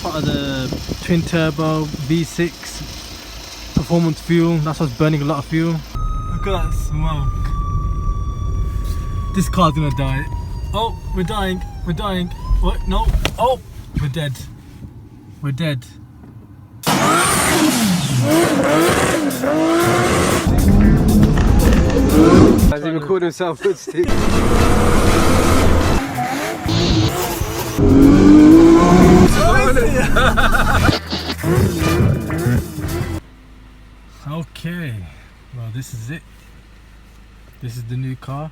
part of the twin turbo V6 performance fuel. That's what's burning a lot of fuel. Look at that smoke. This car's gonna die. Oh, we're dying. We're dying. What? No. Oh, we're dead. We're dead. Has he recorded himself with Steve? Okay, well this is it. This is the new car.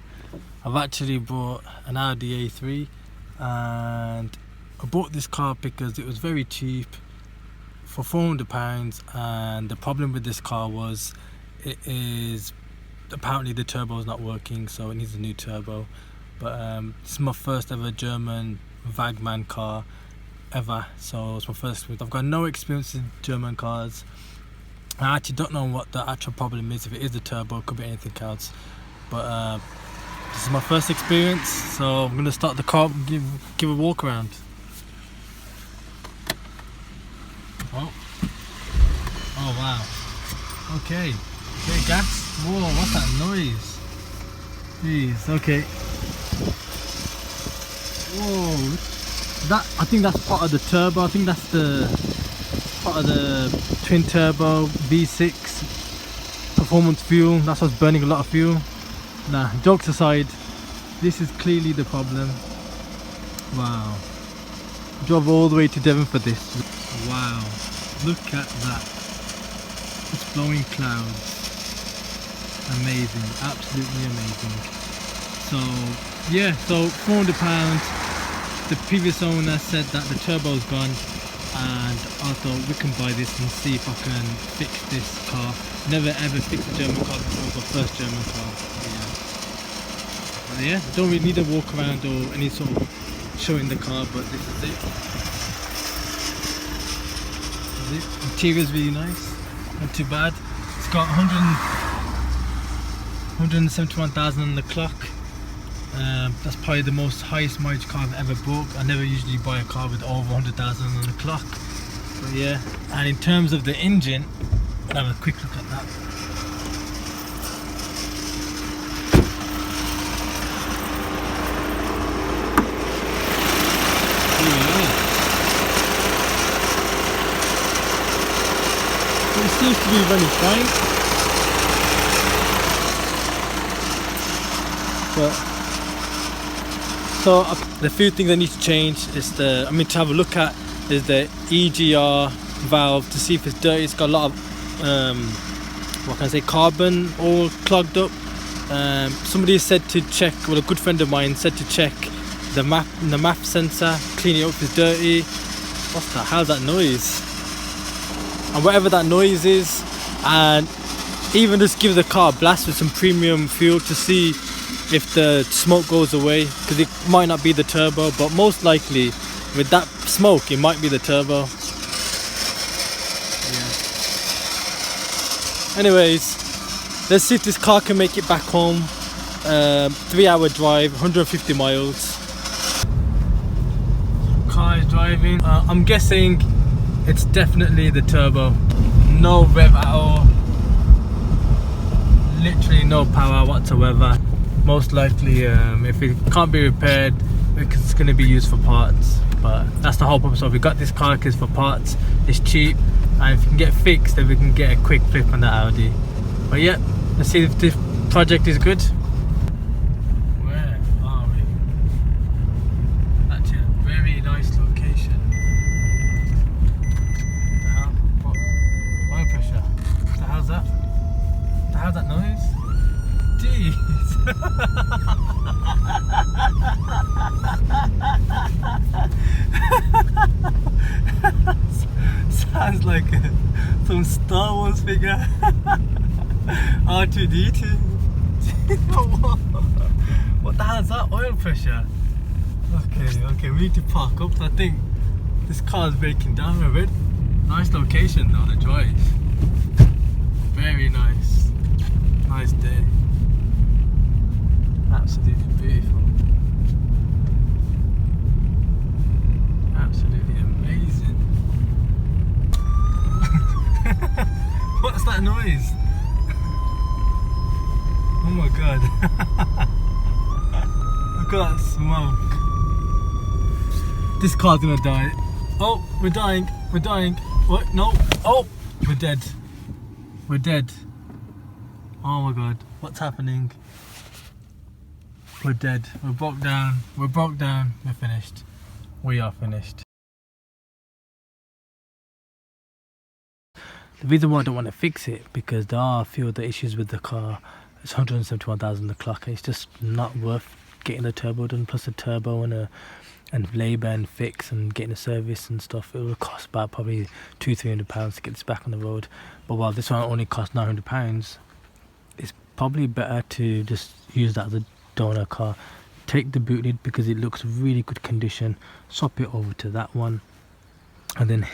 I've actually bought an Audi A3 and I bought this car because it was very cheap for £400, and the problem with this car was it is apparently the turbo is not working, so it needs a new turbo. But this is my first ever German Wagman car ever, so it's my first experience. I've got no experience in German cars. I actually don't know what the actual problem is. If it is the turbo, it could be anything else. But this is my first experience, so I'm gonna start the car and give a walk around. Oh wow. Okay, gas. Whoa, what's that noise? Jeez, okay. Whoa, I think that's part of the turbo. I think that's the part of the twin turbo V6 performance fuel. That's what's burning a lot of fuel. Nah, jokes aside, this is clearly the problem. Wow. Drove all the way to Devon for this. Wow, look at that. It's blowing clouds. Amazing, absolutely amazing. So yeah, so £400. The previous owner said that the turbo's gone, and I thought we can buy this and see if I can fix this car. Never ever fixed a German car before, it's my first German car. Yeah, don't really need a walk around or any sort of showing the car, but this is it. Interior's really nice, not too bad. It's got 171,000 on the clock. That's probably the most highest mileage car I've ever bought. I never usually buy a car with over 100,000 on the clock. But yeah, and in terms of the engine, I'll have a quick look at that. It seems to be running fine, but so the few things I need to change is to have a look at is the EGR valve to see if it's dirty. It's got a lot of carbon all clogged up. Somebody said to check, well, a good friend of mine said to check the MAF sensor, clean it up if it's dirty. What's that? How's that noise? And whatever that noise is, and even just give the car a blast with some premium fuel to see if the smoke goes away, because it might not be the turbo, but most likely with that smoke it might be the turbo. Yeah. Anyways, let's see if this car can make it back home. 3-hour drive, 150 miles. Car is driving. I'm guessing it's definitely the turbo. No rev at all. Literally no power whatsoever. Most likely, if it can't be repaired, it's going to be used for parts. But that's the whole purpose of it. We got this car because for parts, it's cheap, and if you can get fixed, then we can get a quick flip on the Audi. But yeah, let's see if this project is good. Where are we? Actually, a very nice location. Oil pressure. The hell's that? The hell's that noise? Jeez. Sounds like some Star Wars figure. R2-D2. What the hell is that? Oil pressure. Okay, we need to park up. I think this car is breaking down a bit. Nice location though, the drive. Very nice. Nice day. Absolutely beautiful. Absolutely amazing. that noise? Oh my god. Look at that smoke. This car's gonna die. Oh, we're dying. We're dying. What? No. Oh, we're dead. We're dead. Oh my god. What's happening? We're dead. We're broke down. We're broke down. We're finished. We are finished. The reason why I don't want to fix it, because there are a few other issues with the car. It's 171,000 the clock, and it's just not worth getting the turbo done, plus a turbo and labour and fix and getting a service and stuff. It will cost about probably £200-300 to get this back on the road. But while this one only costs £900, it's probably better to just use that as a donor car. Take the boot lid because it looks really good condition, swap it over to that one, and then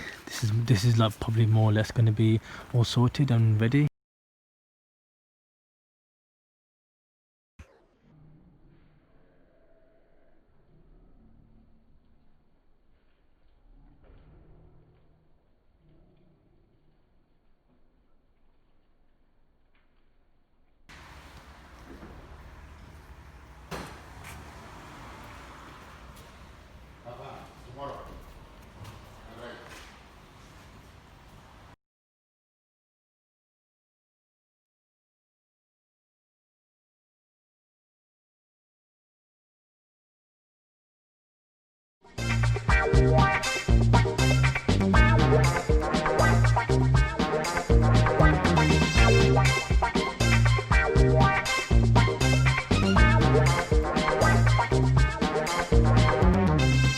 this is like probably more or less going to be all sorted and ready.